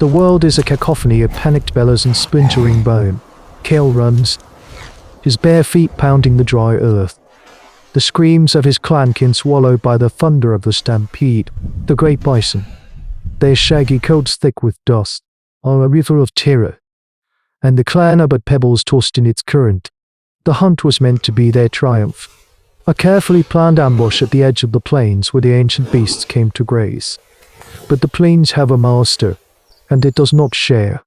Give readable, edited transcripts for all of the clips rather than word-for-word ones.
The world is a cacophony of panicked bellows and splintering bone. Kale runs, his bare feet pounding the dry earth. The screams of his clankin swallowed by the thunder of the stampede. The great bison, their shaggy coats thick with dust, are a river of terror, and the clan are but pebbles tossed in its current. The hunt was meant to be their triumph, a carefully planned ambush at the edge of the plains where the ancient beasts came to graze. But the plains have a master, and it does not share.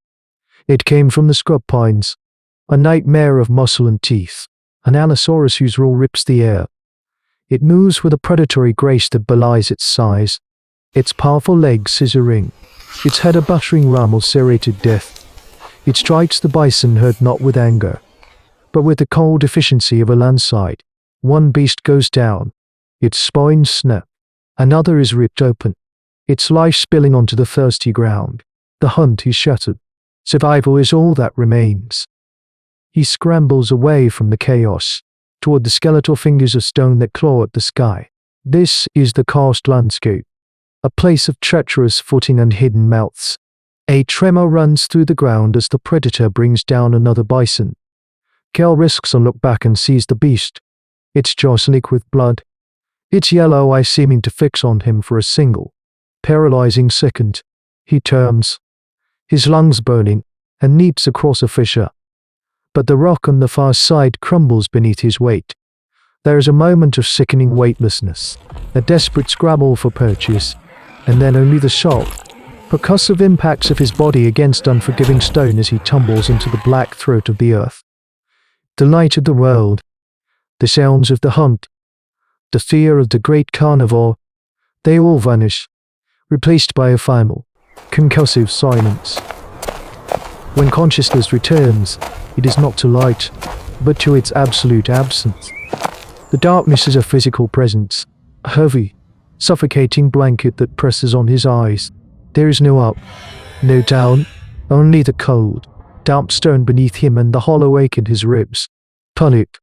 It came from the scrub pines, a nightmare of muscle and teeth, an allosaurus whose roar rips the air. It moves with a predatory grace that belies its size, its powerful legs scissoring, its head a battering ram of serrated death. It strikes the bison herd not with anger, but with the cold efficiency of a landslide. One beast goes down, its spine snaps, another is ripped open, its life spilling onto the thirsty ground. The hunt is shattered. Survival is all that remains. He scrambles away from the chaos, toward the skeletal fingers of stone that claw at the sky. This is the karst landscape, a place of treacherous footing and hidden mouths. A tremor runs through the ground as the predator brings down another bison. Kel risks a look back and sees the beast, its jaw slick with blood, its yellow eye seeming to fix on him for a single, paralyzing second. He turns, his lungs burning, and leaps across a fissure. But the rock on the far side crumbles beneath his weight. There is a moment of sickening weightlessness, a desperate scrabble for purchase, and then only the sharp, percussive impacts of his body against unforgiving stone as he tumbles into the black throat of the earth. The light of the world, the sounds of the hunt, the fear of the great carnivore, they all vanish, replaced by a final, concussive silence. When consciousness returns, it is not to light, but to its absolute absence. The darkness is a physical presence, a heavy, suffocating blanket that presses on his eyes. There is no up, no down, only the cold, damp stone beneath him and the hollow ache in his ribs. Panic,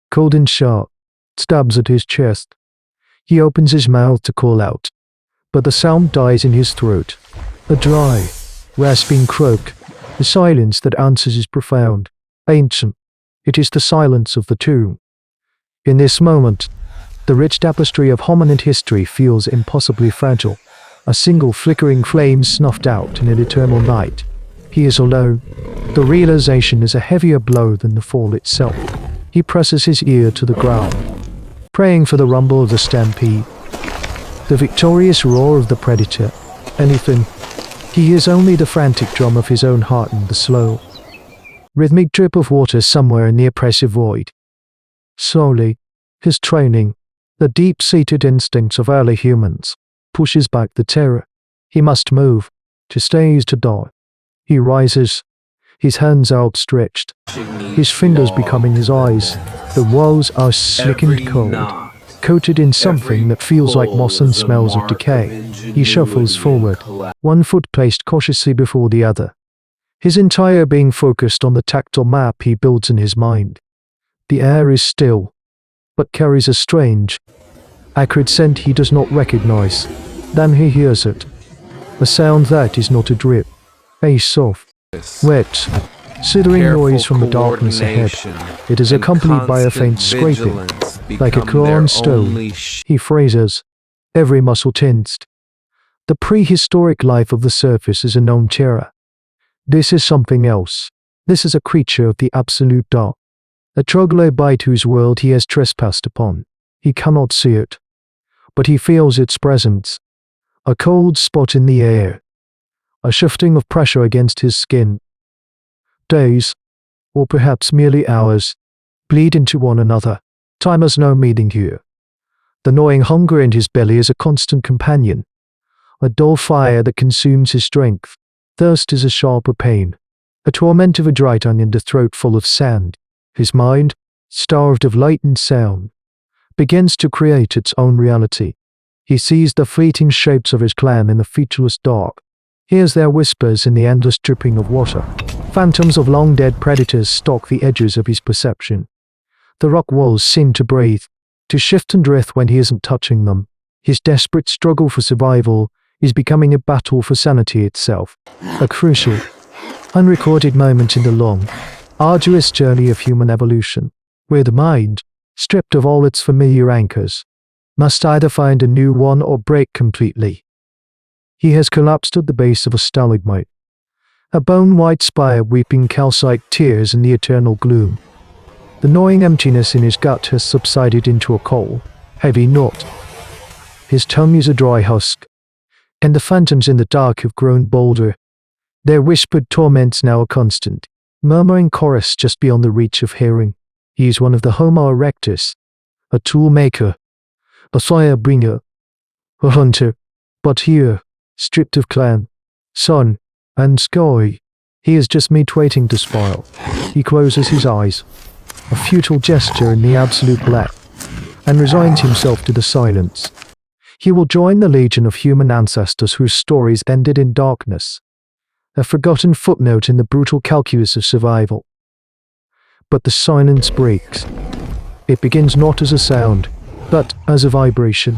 cold and sharp, stabs at his chest. He opens his mouth to call out, but the sound dies in his throat. A dry, rasping croak. The silence that answers is profound, ancient. It is the silence of the tomb. In this moment, the rich tapestry of hominid history feels impossibly fragile. A single flickering flame snuffed out in an eternal night. He is alone. The realization is a heavier blow than the fall itself. He presses his ear to the ground, praying for the rumble of the stampede, the victorious roar of the predator. Anything. He hears only the frantic drum of his own heart and the slow, rhythmic drip of water somewhere in the oppressive void. Slowly, his training, the deep-seated instincts of early humans, pushes back the terror. He must move. To stay is to die. He rises, his hands outstretched, his fingers becoming his eyes. The walls are slick and cold, coated in something that feels like moss and smells of decay. He shuffles forward, one foot placed cautiously before the other, his entire being focused on the tactile map he builds in his mind. The air is still, but carries a strange, acrid scent he does not recognize. Then he hears it, a sound that is not a drip, a soft, wet, slithering noise from the darkness ahead. It is accompanied by a faint scraping, like a claw on stone. He phrases, every muscle tensed. The prehistoric life of the surface is a known terror. This is something else. This is a creature of the absolute dark, a troglodyte whose world he has trespassed upon. He cannot see it, but he feels its presence. A cold spot in the air, a shifting of pressure against his skin. Days, or perhaps merely hours, bleed into one another. Time has no meaning here. The gnawing hunger in his belly is a constant companion, a dull fire that consumes his strength. Thirst is a sharper pain, a torment of a dried onion, the throat full of sand. His mind, starved of light and sound, begins to create its own reality. He sees the fleeting shapes of his clan in the featureless dark, hears their whispers in the endless dripping of water. Phantoms of long-dead predators stalk the edges of his perception. The rock walls seem to breathe, to shift and drift when he isn't touching them. His desperate struggle for survival is becoming a battle for sanity itself, a crucial, unrecorded moment in the long, arduous journey of human evolution, where the mind, stripped of all its familiar anchors, must either find a new one or break completely. He has collapsed at the base of a stalagmite, a bone-white spire weeping calcite tears in the eternal gloom. The gnawing emptiness in his gut has subsided into a cold, heavy knot. His tongue is a dry husk, and the phantoms in the dark have grown bolder, their whispered torments now a constant, murmuring chorus just beyond the reach of hearing. He is one of the Homo erectus, a tool maker, a fire bringer, a hunter, but here, stripped of clan, sun, and sky, he is just meat waiting to spoil. He closes his eyes, a futile gesture in the absolute black, and resigns himself to the silence. He will join the legion of human ancestors whose stories ended in darkness, a forgotten footnote in the brutal calculus of survival. But the silence breaks. It begins not as a sound, but as a vibration,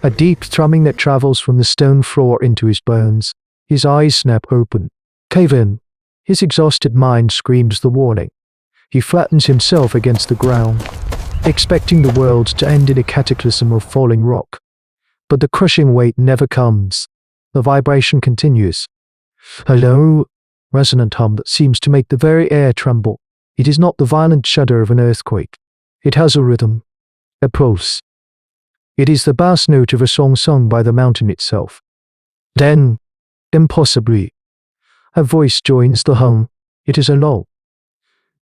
a deep thrumming that travels from the stone floor into his bones. His eyes snap open. Cave in. His exhausted mind screams the warning. He flattens himself against the ground, expecting the world to end in a cataclysm of falling rock. But the crushing weight never comes. The vibration continues. A low, resonant hum that seems to make the very air tremble. It is not the violent shudder of an earthquake. It has a rhythm, a pulse. It is the bass note of a song sung by the mountain itself. Then, impossibly, a voice joins the hum. It is a low,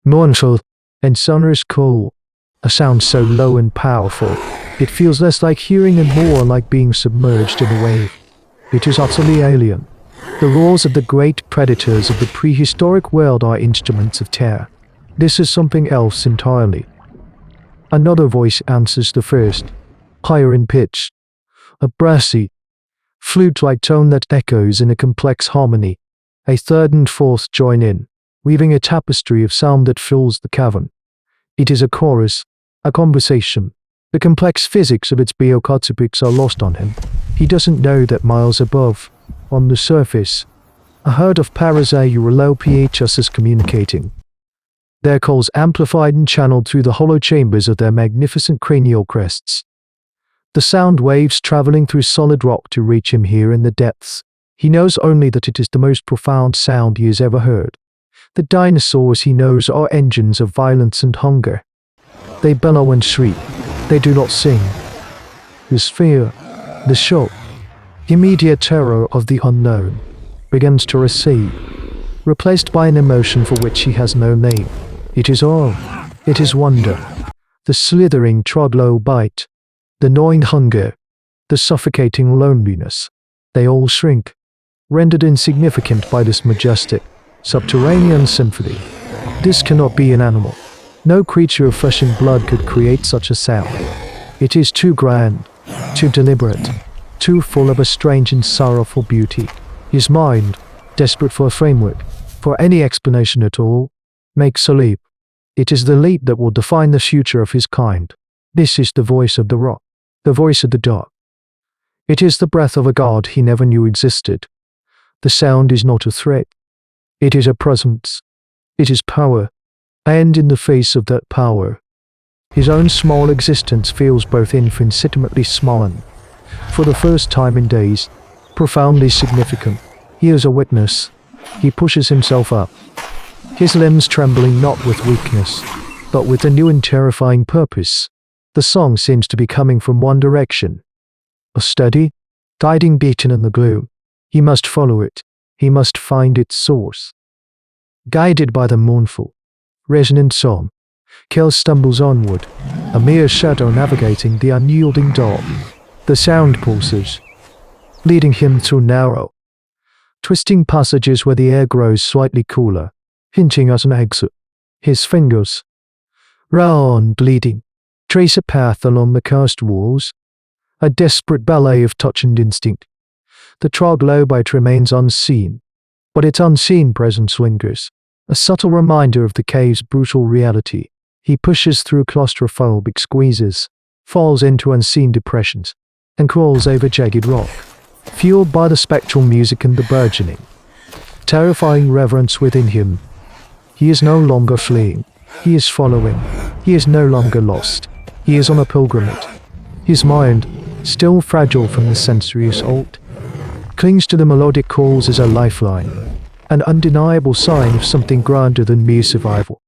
mournful, and sonorous call, a sound so low and powerful, it feels less like hearing and more like being submerged in a wave. It is utterly alien. The roars of the great predators of the prehistoric world are instruments of terror. This is something else entirely. Another voice answers the first, higher in pitch, a brassy, flute-like tone that echoes in a complex harmony. A third and fourth join in, weaving a tapestry of sound that fills the cavern. It is a chorus, a conversation. The complex physics of its bioacoustics are lost on him. He doesn't know that miles above, on the surface, a herd of Parasaurolophus is communicating. Their calls amplified and channeled through the hollow chambers of their magnificent cranial crests. The sound waves traveling through solid rock to reach him here in the depths. He knows only that it is the most profound sound he has ever heard. The dinosaurs he knows are engines of violence and hunger. They bellow and shriek. They do not sing. His fear, the shock, immediate terror of the unknown, begins to recede, replaced by an emotion for which he has no name. It is awe. It is wonder. The slithering troglodyte bite. The gnawing hunger. The suffocating loneliness. They all shrink, rendered insignificant by this majestic, subterranean symphony. This cannot be an animal. No creature of flesh and blood could create such a sound. It is too grand, too deliberate, too full of a strange and sorrowful beauty. His mind, desperate for a framework, for any explanation at all, makes a leap. It is the leap that will define the future of his kind. This is the voice of the rock, the voice of the dark. It is the breath of a god he never knew existed. The sound is not a threat. It is a presence. It is power. And in the face of that power, his own small existence feels both infinitesimally small and, for the first time in days, profoundly significant. He is a witness. He pushes himself up, his limbs trembling not with weakness, but with a new and terrifying purpose. The song seems to be coming from one direction, a steady, guiding beacon in the gloom. He must follow it. He must find its source. Guided by the mournful, resonant song, Kel stumbles onward, a mere shadow navigating the unyielding dark. The sound pulses, leading him through narrow, twisting passages where the air grows slightly cooler, hinting at an exit. His fingers, raw and bleeding, trace a path along the cursed walls, a desperate ballet of touch and instinct. The troglodyte remains unseen, but its unseen presence lingers, a subtle reminder of the cave's brutal reality. He pushes through claustrophobic squeezes, falls into unseen depressions, and crawls over jagged rock. fueled by the spectral music and the burgeoning, terrifying reverence within him. He is no longer fleeing. He is following. He is no longer lost. He is on a pilgrimage. His mind, still fragile from the sensory assault, clings to the melodic calls as a lifeline, an undeniable sign of something grander than mere survival.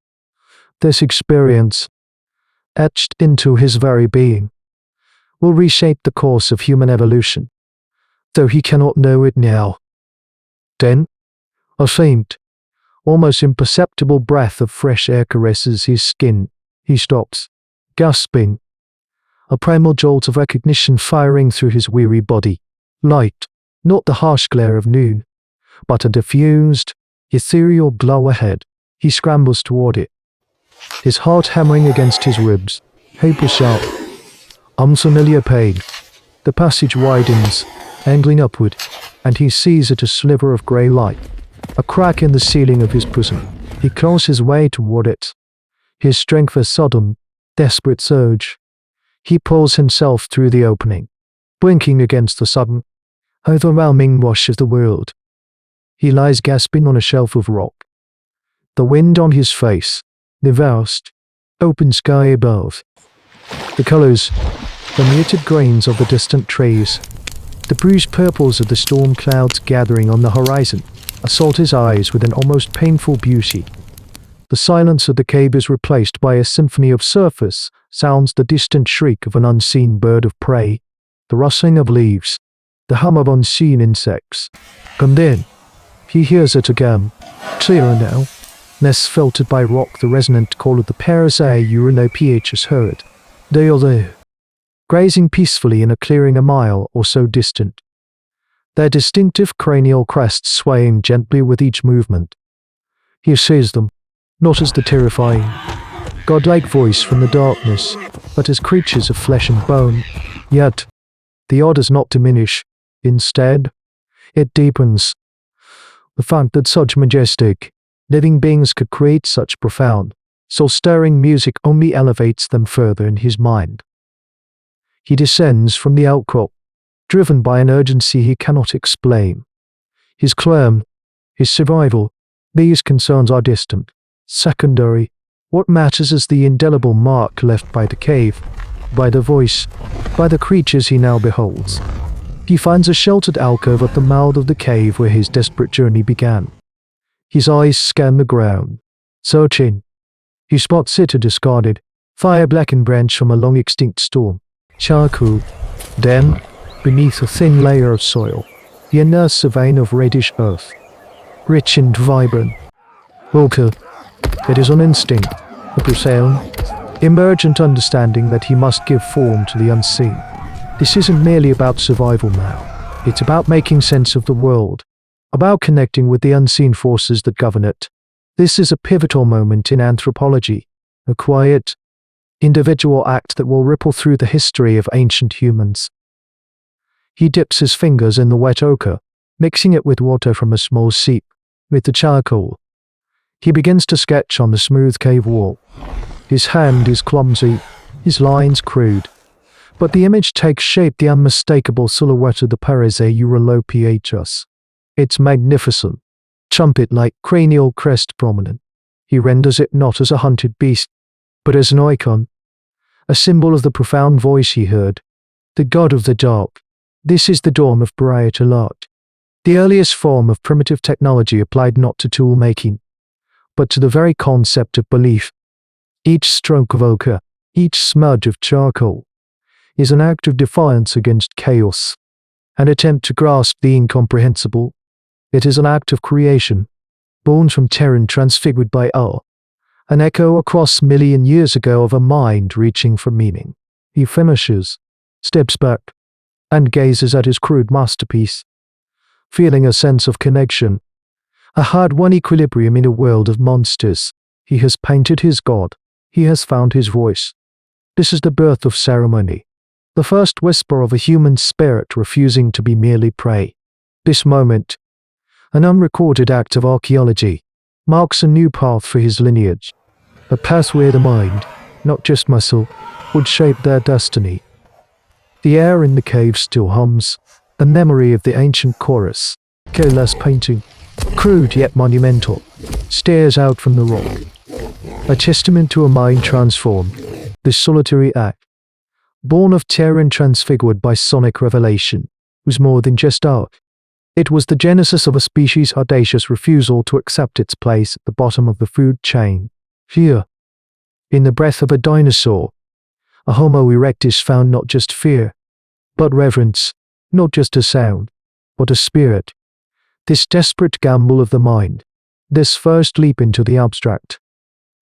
This experience, etched into his very being, will reshape the course of human evolution, though he cannot know it now. Then, a faint, almost imperceptible breath of fresh air caresses his skin. He stops, gasping, a primal jolt of recognition firing through his weary body. Light, not the harsh glare of noon, but a diffused, ethereal glow ahead. He scrambles toward it, his heart hammering against his ribs. Paper sharp, unfamiliar pain. The passage widens, angling upward, and he sees it a sliver of grey light, a crack in the ceiling of his prison. He claws his way toward it, his strength a sudden, desperate surge. He pulls himself through the opening, blinking against the sudden, overwhelming wash of the world. He lies gasping on a shelf of rock, the wind on his face, the vast, open sky above. The colors, the muted grains of the distant trees, the bruised purples of the storm clouds gathering on the horizon, assault his eyes with an almost painful beauty. The silence of the cave is replaced by a symphony of surface sounds, the distant shriek of an unseen bird of prey, the rustling of leaves, the hum of unseen insects. And then, he hears it again, clearer now, less filtered by rock, the resonant call of the Parasaurolophus is heard. They are there, grazing peacefully in a clearing a mile or so distant, their distinctive cranial crests swaying gently with each movement. He sees them, not as the terrifying, godlike voice from the darkness, but as creatures of flesh and bone. Yet, the awe does not diminish. Instead, it deepens. The fact that such majestic, living beings could create such profound, soul-stirring music only elevates them further in his mind. He descends from the outcrop, driven by an urgency he cannot explain. His claim, his survival, these concerns are distant, secondary. What matters is the indelible mark left by the cave, by the voice, by the creatures he now beholds. He finds a sheltered alcove at the mouth of the cave where his desperate journey began. His eyes scan the ground, searching. He spots it, a discarded, fire-blackened branch from a long-extinct storm. Charcoal. Then, beneath a thin layer of soil, he unearths a vein of reddish earth, rich and vibrant. Walker. It is an instinct, a profound, emergent understanding that he must give form to the unseen. This isn't merely about survival now. It's about making sense of the world, about connecting with the unseen forces that govern it. This is a pivotal moment in anthropology, a quiet, individual act that will ripple through the history of ancient humans. He dips his fingers in the wet ochre, mixing it with water from a small seep. With the charcoal, he begins to sketch on the smooth cave wall. His hand is clumsy, his lines crude, but the image takes shape, the unmistakable silhouette of the Parasaurolophus. It's magnificent, trumpet-like cranial crest prominent. He renders it not as a hunted beast, but as an icon, a symbol of the profound voice he heard, the god of the dark. This is the dawn of parietal art, the earliest form of primitive technology applied not to tool making, but to the very concept of belief. Each stroke of ochre, each smudge of charcoal, is an act of defiance against chaos, an attempt to grasp the incomprehensible. It is an act of creation, born from terror and transfigured by awe, an echo across million years ago of a mind reaching for meaning. He finishes, steps back, and gazes at his crude masterpiece, feeling a sense of connection, a hard-won equilibrium in a world of monsters. He has painted his god. He has found his voice. This is the birth of ceremony, the first whisper of a human spirit refusing to be merely prey. This moment, an unrecorded act of archaeology, marks a new path for his lineage, a path where the mind, not just muscle, would shape their destiny. The air in the cave still hums, A memory of the ancient chorus, careless painting, crude yet monumental, stares out from the rock. A testament to a mind transformed. This solitary act, born of terror and transfigured by sonic revelation, was more than just art. It was the genesis of a species' audacious refusal to accept its place at the bottom of the food chain. Here, in the breath of a dinosaur, a Homo erectus found not just fear, but reverence, not just a sound, but a spirit. This desperate gamble of the mind, this first leap into the abstract,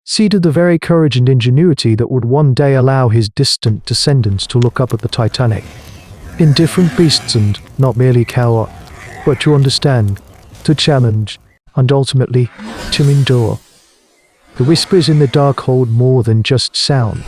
seeded the very courage and ingenuity that would one day allow his distant descendants to look up at the Titanic. Indifferent beasts and not merely cower, but to understand, to challenge, and ultimately, to endure. The whispers in the dark hold more than just sound.